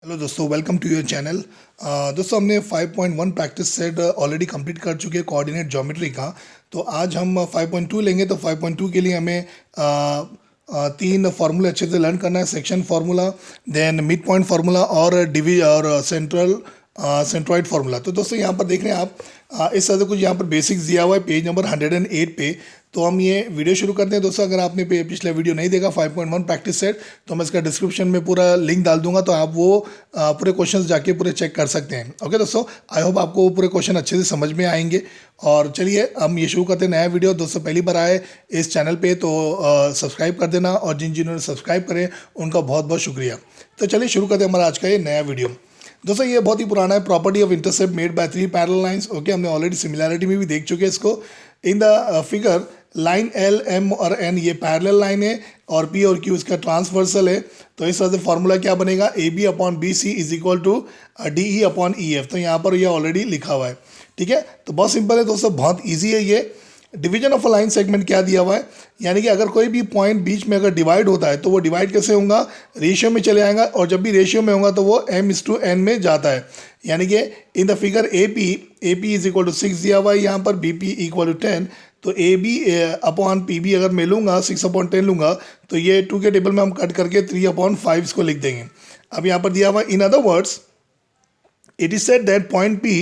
Hello दोस्तों, welcome to your channel. दोस्तों, हमने 5.1 प्रैक्टिस सेट ऑलरेडी कंप्लीट कर चुके हैं कोऑर्डिनेट ज्योमेट्री का। तो आज हम 5.2 लेंगे। तो 5.2 के लिए हमें तीन फार्मूले अच्छे से लर्न करना है। Section formula, then mid point formula और और सेंट्रॉइड फार्मूला। तो दोस्तों यहाँ पर देख रहे हैं आप, इस तरह से कुछ यहाँ पर बेसिक्स दिया हुआ है पेज नंबर 108 पे। तो हम ये वीडियो शुरू करते हैं। दोस्तों, अगर आपने पिछला वीडियो नहीं देखा 5.1 प्रैक्टिस सेट, तो मैं इसका डिस्क्रिप्शन में पूरा लिंक डाल दूंगा, तो आप वो पूरे क्वेश्चंस जाके पूरे चेक कर सकते हैं। ओके दोस्तों, आई होप आपको वो पूरे क्वेश्चन अच्छे से समझ में आएंगे। और चलिए हम ये शुरू करते हैं नया वीडियो। दोस्तों, पहली बार आए इस चैनल पे तो सब्सक्राइब कर देना, और जिन्होंने सब्सक्राइब करें उनका बहुत बहुत शुक्रिया। तो चलिए शुरू करते हैं हमारा आज का ये नया वीडियो। दोस्तों, ये बहुत ही पुराना है, property of intercept made by three parallel lines. Okay, हमने ऑलरेडी सिमिलैरिटी में भी देख चुके हैं इसको। In the figure line L M और एन ये पैरेलल लाइन है, और पी और क्यू इसका ट्रांसवर्सल है। तो इस तरह से फॉर्मूला क्या बनेगा, A B upon B C is equal to D E upon E F. तो यहाँ पर ये ऑलरेडी लिखा हुआ है। ठीक है, तो बहुत सिंपल है दोस्तों, बहुत ईजी है ये। Division of a line segment क्या दिया हुआ है, यानी कि अगर कोई भी पॉइंट बीच में अगर डिवाइड होता है तो वो डिवाइड कैसे होगा, रेशियो में चले आएगा, और जब भी रेशियो में होगा तो वो m/n में जाता है। यानी कि in the figure A P is equal to 6 दिया हुआ है, यहाँ पर बी पी इक्वल टू 10। तो A B upon P B अगर मैं लूँगा 6/10 लूँगा, तो ये 2 के टेबल में हम कट करके 3/5 इसको लिख देंगे। अब यहाँ पर दिया हुआ in other words it is said that point P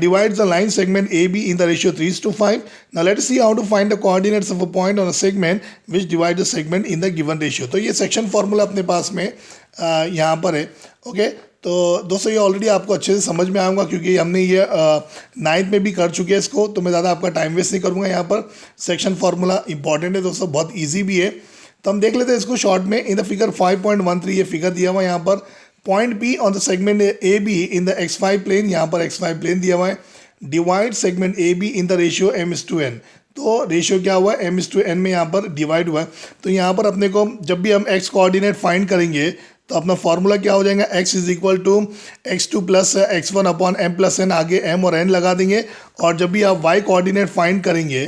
divides the line segment AB in the ratio 3:5. Now let us see how to find the coordinates of a point on a segment which divides the segment in the given ratio. तो ये section formula अपने पास में यहाँ पर है। Okay, तो दोस्तों ये ऑलरेडी आपको अच्छे से समझ में आऊँगा, क्योंकि हमने ये 9th में भी कर चुके हैं इसको। तो मैं ज़्यादा आपका टाइम वेस्ट नहीं करूँगा। यहाँ पर सेक्शन फार्मूला इंपॉर्टेंट है दोस्तों, बहुत ईजी भी है। तो हम देख लेते हैं इसको शॉर्ट में। इन द फिगर 5.13 ये फिगर दिया हुआ है यहाँ पर। Point P on the segment A B in the x5 plane, यहाँ पर x5 प्लेन दिया हुआ है। Divide segment A B in the ratio m/n। तो रेशियो क्या हुआ है, m/n में यहाँ पर डिवाइड हुआ है। तो यहाँ पर अपने को जब भी हम x कोऑर्डिनेट फाइंड करेंगे तो अपना फॉर्मूला क्या हो जाएगा, x is equal to x2 plus x1 upon m plus n, आगे m और n लगा देंगे। और जब भी आप y कोऑर्डिनेट फाइंड करेंगे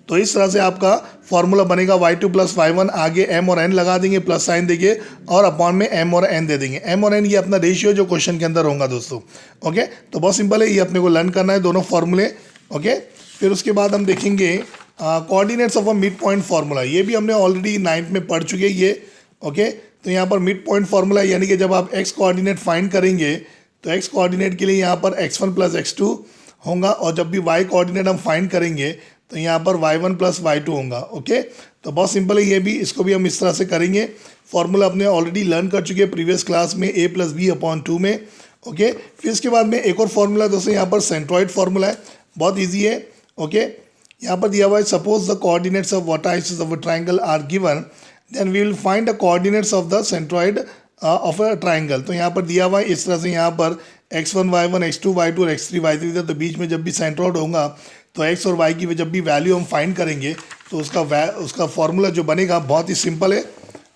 तो इस तरह से आपका फॉर्मूला बनेगा y2 प्लस y1, आगे m और n लगा देंगे, प्लस साइन देंगे, और अपॉन में m और n दे देंगे। m और n ये अपना रेशियो जो क्वेश्चन के अंदर होगा दोस्तों। ओके, तो बहुत सिंपल है, ये अपने को लर्न करना है दोनों फॉर्मूले। ओके, फिर उसके बाद हम देखेंगे coordinates of a mid point formula. ये भी हमने ऑलरेडी 9th में पढ़ चुके हैं ये। ओके, तो यहाँ पर मिड पॉइंट फार्मूला, यानी कि जब आप x कोऑर्डिनेट फाइंड करेंगे तो x कोऑर्डिनेट के लिए यहाँ पर x1 प्लस x2 होगा, और जब भी y कोऑर्डिनेट हम फाइंड करेंगे तो यहाँ पर y1 प्लस y2 होगा। ओके, तो बहुत सिंपल है ये भी, इसको भी हम इस तरह से करेंगे। फॉर्मूला अपने ऑलरेडी लर्न कर चुके हैं प्रीवियस क्लास में, a प्लस बी अपॉन 2 में। ओके, फिर इसके बाद में एक और फार्मूला दोस्तों, यहाँ पर सेंट्रॉइड फार्मूला है, बहुत ईजी है। ओके, यहाँ पर दिया हुआ है, suppose the coordinates of vertices of a triangle are given, then we will find the coordinates of the centroid of a triangle. तो यहाँ पर दिया हुआ है इस तरह से, यहाँ पर x1 y1 x2 y2 और x3 y3 था। तो बीच में जब भी सेंट्रॉइड होगा तो x और y की जब भी वैल्यू हम फाइंड करेंगे तो उसका फॉर्मूला जो बनेगा बहुत ही सिंपल है।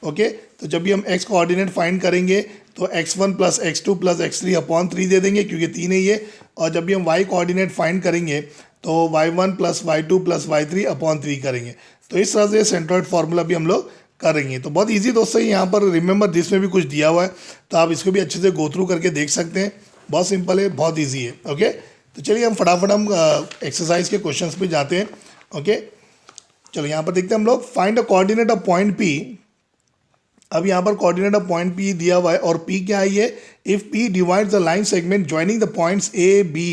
ओके, तो जब भी हम x कोऑर्डिनेट फाइंड करेंगे तो x1 plus x2 plus x3 upon 3 दे देंगे, क्योंकि 3 है ये। और जब भी हम y कोऑर्डिनेट फाइंड करेंगे तो y1 plus y2 plus y3 upon 3 करेंगे। तो इस तरह से सेंट्रॉइड फार्मूला भी हम लोग करेंगे। तो बहुत ईजी दोस्तों, यहाँ पर रिमेंबर दिस में भी कुछ दिया हुआ है, तो आप इसको भी अच्छे से गो थ्रू करके देख सकते हैं। बहुत सिंपल है, बहुत ईजी है। ओके, तो चलिए हम फटाफट हम एक्सरसाइज के क्वेश्चंस पे जाते हैं। ओके, चलो यहाँ पर देखते हैं हम लोग, find a coordinate of point P। अब यहाँ पर कोऑर्डिनेट ऑफ पॉइंट P दिया हुआ है, और P क्या है ये, if P divides the line segment joining the points A B,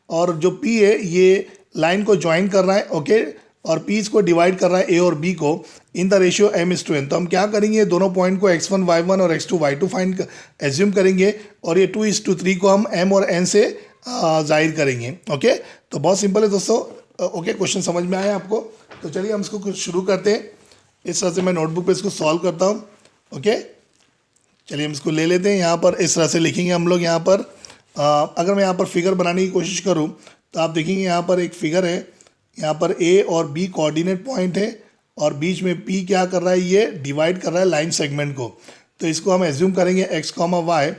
और जो P है ये लाइन को ज्वाइन कर रहा है। ओके, और P इसको डिवाइड कर रहा है A और B को इन द रेशियो m/n। तो हम क्या करेंगे, दोनों पॉइंट को x1 y1 और x2 y2 फाइंड एज्यूम करेंगे, और ये 2:3 को हम m और n से जाहिर करेंगे। ओके, तो बहुत सिंपल है दोस्तों। ओके, क्वेश्चन समझ में आया आपको? तो चलिए हम इसको कुछ शुरू करते हैं। इस तरह से मैं नोटबुक पे इसको सॉल्व करता हूँ। ओके, चलिए हम इसको ले लेते हैं। यहाँ पर इस तरह से लिखेंगे हम लोग। यहाँ पर अगर मैं यहाँ पर फिगर बनाने की कोशिश करूँ तो आप देखेंगे यहाँ पर एक फिगर है, यहाँ पर A और B कोऑर्डिनेट पॉइंट है, और बीच में P क्या कर रहा है, ये डिवाइड कर रहा है लाइन सेगमेंट को। तो इसको हम एज्यूम करेंगे x, y।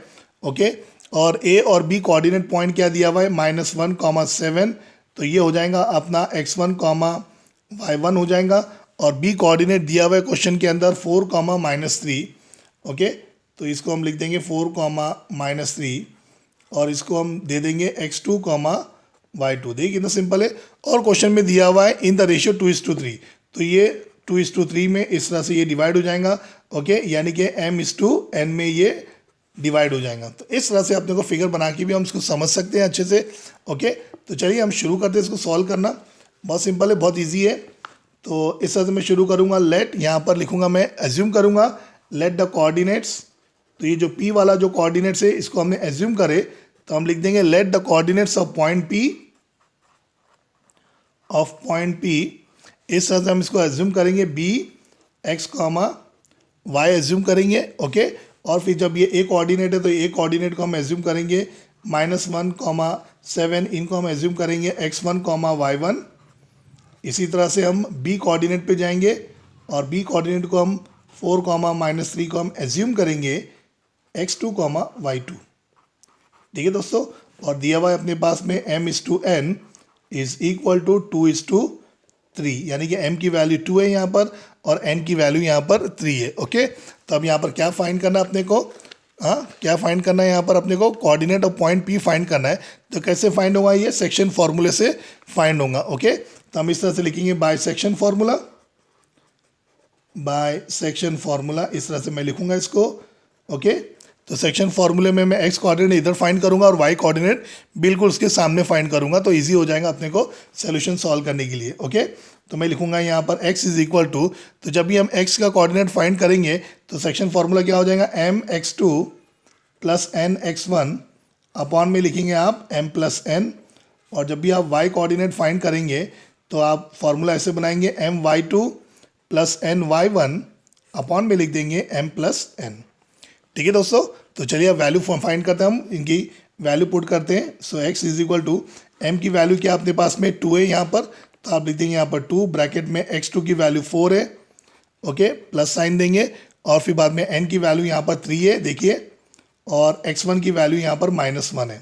ओके, और A और B कोऑर्डिनेट पॉइंट क्या दिया हुआ है, -1, 7। तो ये हो जाएगा अपना x1, y1 हो जाएगा, और B कोऑर्डिनेट दिया हुआ है क्वेश्चन के अंदर 4, -3। ओके, तो इसको हम लिख देंगे 4, -3 और इसको हम दे देंगे x2, y2। देखिए कितना सिंपल है। और क्वेश्चन में दिया हुआ है इन द रेशियो 2:3, तो ये 2:3 में इस तरह से ये डिवाइड हो जाएगा। ओके, यानी कि m:n में ये डिवाइड हो जाएगा। तो इस तरह से अपने को फिगर बना के भी हम इसको समझ सकते हैं अच्छे से। ओके, तो चलिए हम शुरू करते हैं इसको सॉल्व करना। बहुत सिंपल है, बहुत ईजी है। तो इस तरह से मैं शुरू करूँगा। लेट, यहाँ पर लिखूँगा मैं, एज्यूम करूँगा लेट द कोऑर्डिनेट्स। तो ये जो P वाला जो कोऑर्डिनेट्स है इसको हमने एज्यूम करे, तो हम लिख देंगे late the coordinates of point P, इस तरह से हम इसको एज्यूम करेंगे B, x, y एज्यूम करेंगे। ओके, और फिर जब ये एक कोऑर्डिनेट है तो एक कोऑर्डिनेट को हम एज्यूम करेंगे -1, 7, इनको हम एज्यूम करेंगे x1, y1। इसी तरह से हम B कोऑर्डिनेट पे जाएंगे और B कोऑर्डिनेट को हम 4, -3 को हम एज्यूम करेंगे x2, y2। ठीक है दोस्तों, और दिया हुआ है अपने पास में m:n इज इक्वल टू 2:3, यानी कि m की वैल्यू 2 है यहाँ पर और n की वैल्यू यहाँ पर 3 है। ओके, तो अब यहाँ पर क्या फाइंड करना है अपने को? क्या फाइंड करना है यहाँ पर अपने को? Coordinate of point P find करना है। तो कैसे फाइंड होगा? ये सेक्शन फॉर्मूले से फाइंड होगा। ओके, तो हम इस तरह से लिखेंगे बाय सेक्शन फॉर्मूला, इस तरह से मैं लिखूंगा इसको। ओके, तो सेक्शन फॉर्मूले में मैं x कोऑर्डिनेट इधर फाइंड करूंगा और y कोऑर्डिनेट बिल्कुल उसके सामने फाइंड करूंगा, तो इजी हो जाएगा अपने को सोल्यूशन सॉल्व करने के लिए। ओके, तो मैं लिखूंगा यहाँ पर x इज इक्वल टू, तो जब भी हम x का कोऑर्डिनेट फाइंड करेंगे तो सेक्शन फॉर्मूला क्या हो जाएगा? mx2 प्लस nx1 अपॉन में लिखेंगे आप m प्लस n, और जब भी आप y कोऑर्डिनेट फाइंड करेंगे तो आप फॉर्मूला ऐसे बनाएंगे my2 प्लस ny1 अपॉन में लिख देंगे m प्लस n। ठीक है दोस्तों, तो चलिए अब वैल्यू फाइंड करते हैं, हम इनकी वैल्यू पुट करते हैं। So x is equal to, m की वैल्यू क्या अपने पास में 2 है यहाँ पर, तो आप लिख देंगे यहाँ पर 2, ब्रैकेट में x2 की वैल्यू 4 है। ओके, प्लस साइन देंगे और फिर बाद में n की वैल्यू यहाँ पर 3 है, देखिए, और x1 की वैल्यू यहाँ पर -1 है।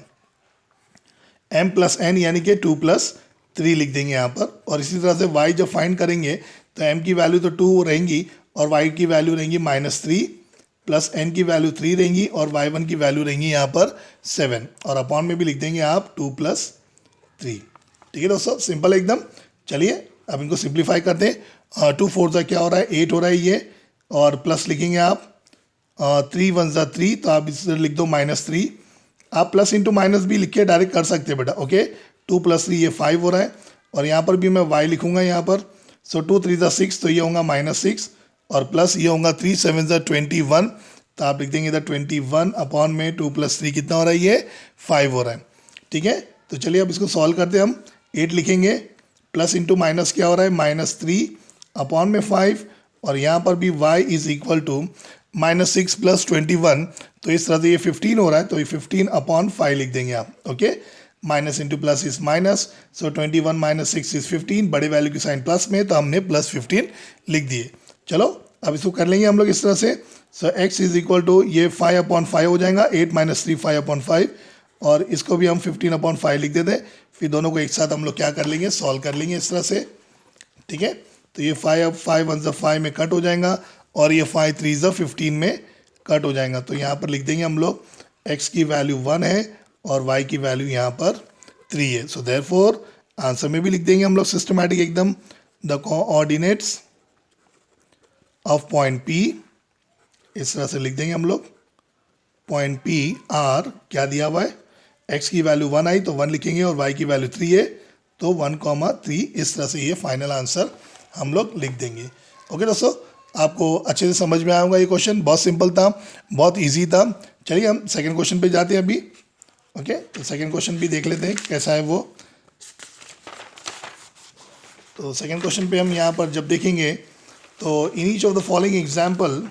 m प्लस n यानी कि 2 + 3 लिख देंगे यहाँ पर। और इसी तरह से y जब फाइंड करेंगे तो m की वैल्यू तो 2 रहेंगी और y की वैल्यू रहेंगी -3, प्लस n की वैल्यू 3 रहेंगी और y1 की वैल्यू रहेंगी यहाँ पर 7, और अपॉन में भी लिख देंगे आप 2 + 3। ठीक है दोस्तों, सिंपल है एकदम। चलिए अब इनको सिंप्लीफाई करते हैं। 2 4 क्या हो रहा है? 8 हो रहा है ये, और प्लस लिखेंगे आप 3 1 3, तो आप इस लिख दो -3। आप प्लस इंटू माइनस भी लिख के डायरेक्ट कर सकते हैं बेटा। ओके, 2 + 3 ये 5 हो रहा है, और यहाँ पर भी मैं y लिखूंगा यहाँ पर। सो 2 3 6, तो ये होगा -6, और प्लस ये होगा 3 7 21, तो आप लिख देंगे इधर 21 अपॉन में 2 + 3 कितना हो रहा है? ये 5 हो रहा है। ठीक है, तो चलिए अब इसको सॉल्व करते हैं हम। 8 लिखेंगे, प्लस इंटू माइनस क्या हो रहा है? -3 अपॉन में 5, और यहाँ पर भी y इज इक्वल टू -6 + 21, तो इस तरह से ये 15 हो रहा है, तो ये 15 अपॉन 5 लिख देंगे आप। Okay, minus into plus is minus, so 21 - 6 is 15, बड़े वैल्यू की साइन प्लस में, तो हमने +15 लिख दिए। चलो अब इसको कर लेंगे हम लोग इस तरह से। सो x इज इक्वल टू, ये 5/5 हो जाएगा, 8 - 3 5/5, और इसको भी हम 15/5 लिख देते हैं। फिर दोनों को एक साथ हम लोग क्या कर लेंगे? सॉल्व कर लेंगे इस तरह से। ठीक है, तो ये 5 1 5 में कट हो जाएगा, और ये 5 3 15 में कट हो जाएगा। तो यहाँ पर लिख देंगे हम लोग x की वैल्यू 1 है और y की वैल्यू यहाँ पर 3 है। सो देयरफॉर आंसर में भी लिख देंगे हम लोग सिस्टमैटिक एकदम, the coordinates of point P, इस तरह से लिख देंगे हम लोग। पॉइंट P आर क्या दिया हुआ है? x की वैल्यू 1 आई तो 1 लिखेंगे, और y की वैल्यू 3 है तो 1,3, इस तरह से ये फाइनल आंसर हम लोग लिख देंगे। ओके दोस्तों, आपको अच्छे से समझ में आएगा ये क्वेश्चन, बहुत सिंपल था, बहुत इजी था। चलिए हम सेकंड क्वेश्चन पे जाते हैं अभी। ओके, तो सेकंड क्वेश्चन भी देख लेते हैं कैसा है वो। तो सेकंड क्वेश्चन पे हम यहाँ पर जब देखेंगे तो in each of the following example,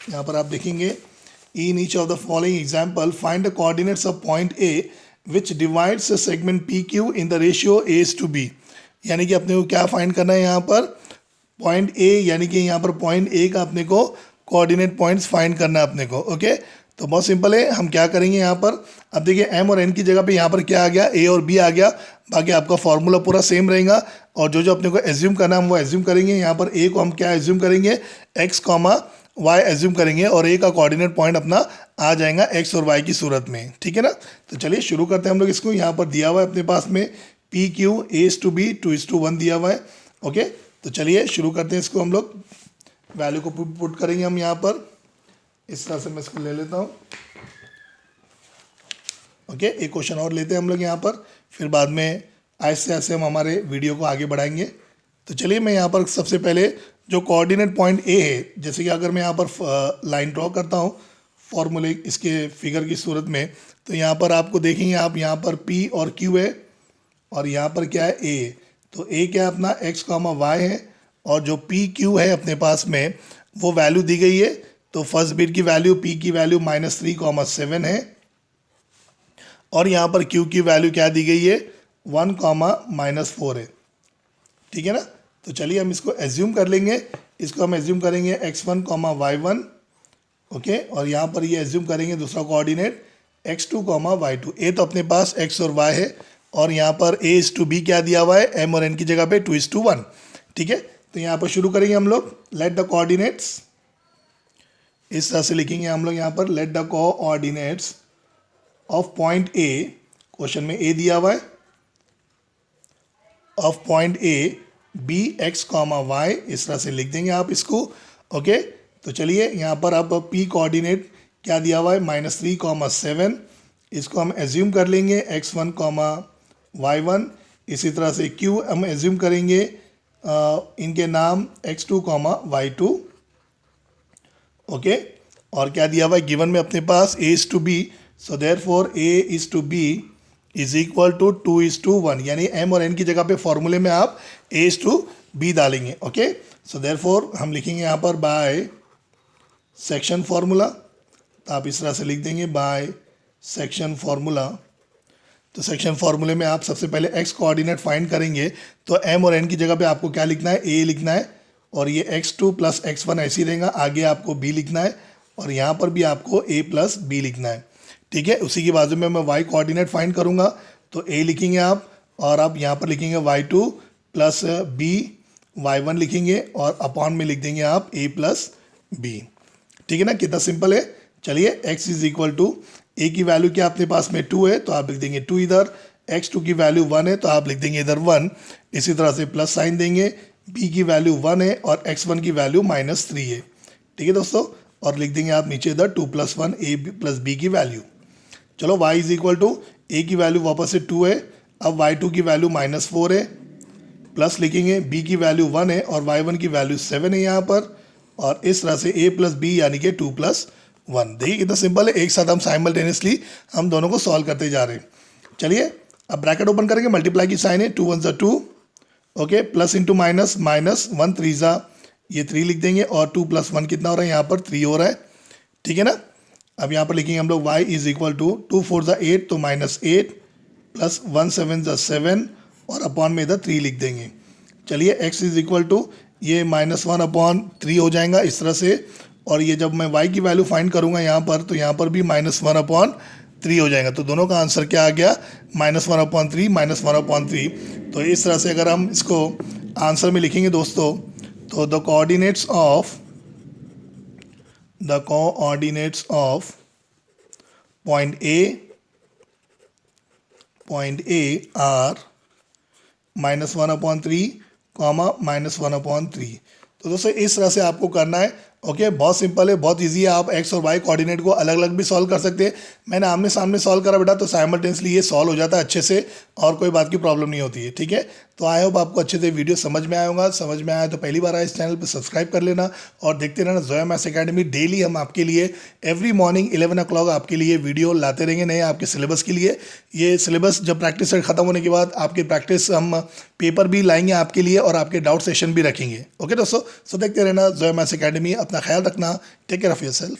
यहाँ पर आप देखेंगे in each of the following example find the coordinates of point A which divides the segment P Q in the ratio a:b। यानी कि अपने को क्या फाइंड करना है यहाँ पर? पॉइंट ए, यानी कि यहाँ पर पॉइंट ए का अपने को कोऑर्डिनेट पॉइंट्स फाइंड करना है अपने को। ओके, तो बहुत सिंपल है, हम क्या करेंगे यहाँ पर? अब देखिए m और n की जगह पे यहाँ पर क्या आ गया? a और b आ गया। बाकी आपका फॉर्मूला पूरा सेम रहेगा, और जो जो अपने को एज्यूम करना है हम वो एज्यूम करेंगे। यहाँ पर a को हम क्या एज्यूम करेंगे? x, y एज्यूम करेंगे और a का कोऑर्डिनेट पॉइंट अपना आ जाएगा x और y की सूरत में, ठीक है ना। तो चलिए शुरू करते हैं हम लोग इसको। यहाँ पर दिया हुआ है अपने पास में पी क्यू a:b 2:1 दिया हुआ है। ओके, तो चलिए शुरू करते हैं इसको। हम लोग वैल्यू को पुट करेंगे हम यहाँ पर, इस तरह से मैं इसको ले लेता हूँ। ओके, एक क्वेश्चन और लेते हैं हम लोग यहाँ पर, फिर बाद में ऐसे ऐसे हम हमारे वीडियो को आगे बढ़ाएंगे। तो चलिए मैं यहाँ पर सबसे पहले जो कोऑर्डिनेट पॉइंट ए है, जैसे कि अगर मैं यहाँ पर लाइन ड्रॉ करता हूँ फॉर्मूले इसके फिगर की सूरत में, तो यहाँ पर आपको देखेंगे आप यहाँ पर पी और क्यू है और यहाँ पर क्या है ए। तो ए क्या है अपना x, y है और जो पी क्यू है अपने पास में वो वैल्यू दी गई है। तो फर्स्ट बिट की वैल्यू पी की वैल्यू -3, 7 है और यहाँ पर क्यू की वैल्यू क्या दी गई है 1, -4 है, ठीक है ना। तो चलिए हम इसको एज्यूम कर लेंगे, इसको हम एज्यूम करेंगे x1, y1। ओके, और यहाँ पर ये एज्यूम करेंगे दूसरा कोऑर्डिनेट x2, y2। ए तो अपने पास x और y है और यहाँ पर a:b क्या दिया हुआ है m और n की जगह पे 2:1, ठीक है। तो यहाँ पर शुरू करेंगे हम लोग। लेट द कोऑर्डिनेट्स, इस तरह से लिखेंगे हम लोग यहाँ पर, let the coordinates of point A, question में ए दिया हुआ है, of point A B x, y, इस तरह से लिख देंगे आप इसको। ओके, तो चलिए यहाँ पर अब p कोऑर्डिनेट क्या दिया हुआ है -3, 7, इसको हम एज्यूम कर लेंगे x1, y1। इसी तरह से q हम एज्यूम करेंगे इनके नाम x2, y2। ओके, और क्या दिया हुआ है गिवन में अपने पास a:b, so therefore a:b is equal to 2:1, यानी m और n की जगह पे फॉर्मूले में आप a:b डालेंगे। ओके, सो देयरफॉर हम लिखेंगे यहाँ पर बाय सेक्शन फार्मूला, तो आप इस तरह से लिख देंगे बाय सेक्शन फार्मूला। तो सेक्शन फार्मूले में आप सबसे पहले x कोऑर्डिनेट फाइंड करेंगे, तो m और n की जगह पे आपको क्या लिखना है a लिखना है और ये x2 + x1 ऐसे ही रहेगा, आगे आपको b लिखना है और यहाँ पर भी आपको a + b लिखना है, ठीक है। उसी के बाजू में मैं y कोऑर्डिनेट फाइंड करूँगा, तो a लिखेंगे आप और आप यहाँ पर लिखेंगे y2 + b, y1 लिखेंगे और अपॉन में लिख देंगे आप a + b, ठीक है ना। कितना सिंपल है। चलिए x is equal to a की वैल्यू क्या अपने पास में 2 है, तो आप लिख देंगे 2 इधर, x2 की वैल्यू 1 है तो आप लिख देंगे इधर 1, इसी तरह से प्लस साइन देंगे, b की वैल्यू 1 है और x1 की वैल्यू -3 है, ठीक है दोस्तों, और लिख देंगे आप नीचे इधर 2 + 1 a + b की वैल्यू। चलो y is equal to a की वैल्यू वापस से 2 है, अब y2 की वैल्यू -4 है, प्लस लिखेंगे b की वैल्यू 1 है और y1 की वैल्यू 7 है यहाँ पर, और इस तरह से a + b यानी कि 2 + 1। देखिए कितना सिंपल है, एक साथ हम साइमल्टेनियसली हम दोनों को सॉल्व करते जा रहे हैं। चलिए अब ब्रैकेट ओपन करेंगे, मल्टीप्लाई की साइन है, 2 × 1 = 2, ओके, प्लस इंटू माइनस, -1 3 ये 3 लिख देंगे और 2 + 1 कितना हो रहा है यहाँ पर 3 हो रहा है, ठीक है ना। अब यहाँ पर लिखेंगे हम लोग y इज इक्वल टू 2 × 4 = 8, तो -8 प्लस 1 7 = 7 और अपॉन में इधर 3 लिख देंगे। चलिए x इज इक्वल टू ये -1/3 हो जाएगा इस तरह से, और ये जब मैं y की वैल्यू फाइंड करूँगा यहाँ पर, तो यहाँ पर भी -1/3 हो जाएगा। तो दोनों का आंसर क्या आ गया -1/3, -1/3। तो इस तरह से अगर हम इसको आंसर में लिखेंगे दोस्तों, तो the coordinates of point A R -1/3, -1/3। तो दोस्तों इस तरह से आपको करना है। ओके, बहुत सिंपल है, बहुत इजी है। आप x और y कोऑर्डिनेट को अलग अलग भी सॉल्व कर सकते हैं। मैंने आमने सामने सॉल्व करा बेटा, तो साइमल्टेनियसली ये सॉल्व हो जाता है अच्छे से और कोई बात की प्रॉब्लम नहीं होती है, ठीक है। तो आई होप आपको अच्छे से वीडियो समझ में आया होगा। समझ में आया तो पहली बार आए इस चैनल पर सब्सक्राइब कर लेना और देखते रहना जोया मैथ्स एकेडमी। डेली हम आपके लिए एवरी मॉर्निंग 11 o'clock आपके लिए वीडियो लाते रहेंगे नए आपके सिलेबस के लिए। ये सिलेबस जब प्रैक्टिस सेट खत्म होने के बाद आपकी प्रैक्टिस हम पेपर भी लाएंगे आपके लिए और आपके डाउट सेशन भी रखेंगे। ओके दोस्तों, सो देखते रहना जोया मैथ्स एकेडमी। अपना ख्याल रखना, टेक केयर ऑफ़ योरसेल्फ।